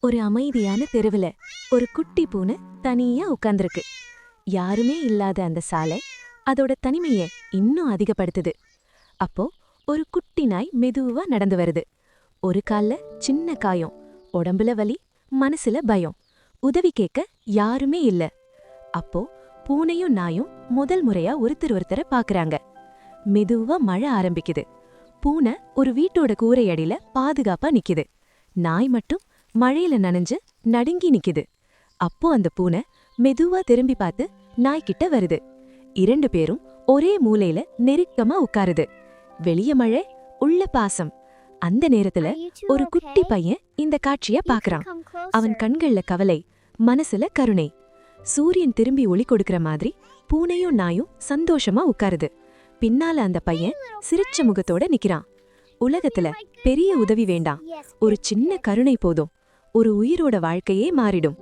ஒரு அமைதியான தெருவுல ஒரு குட்டி பூனை தனியா உட்கார்ந்திருக்கு. யாருமே இல்லாத அந்த சாலை அதோட தனிமைய இன்னும் அதிகப்படுத்துது. அப்போ ஒரு குட்டி நாய் மெதுவா நடந்து வருது. ஒரு கால்ல சின்ன காயம், உடம்புல வலி, மனசுல பயம். உதவி கேட்க யாருமே இல்ல. அப்போ பூனையும் நாயும் முதல் முறையா ஒருத்தரை பாக்குறாங்க. மெதுவா மழை ஆரம்பிக்குது. பூனை ஒரு வீட்டோட கூரையடியில பாதுகாப்பா நிக்குது. நாய் மட்டும் மழையில நனைஞ்சு நடுங்கி நிக்குது. அப்போ அந்த பூனை மெதுவா திரும்பி பார்த்து நாய்கிட்ட வருது. 2 பேரும் ஒரே மூலையில நெருக்கமா உட்காருது. வெளிய மழை, உள்ள பாசம். அந்த நேரத்துல ஒரு குட்டி பையன் இந்த காட்சிய பாக்குறான். அவன் கண்கள்ல கவலை, மனசுல கருணை. சூரியன் திரும்பி ஒளி கொடுக்கற மாதிரி பூனையும் நாயும் சந்தோஷமா உட்காருது. பின்னால அந்த பையன் சிரிச்ச முகத்தோட நிக்கிறான். உலகத்துல பெரிய உதவி வேண்டாம், ஒரு சின்ன கருணை போதும். ஒரு உயிரோட வாழ்க்கையே மாறிடும்.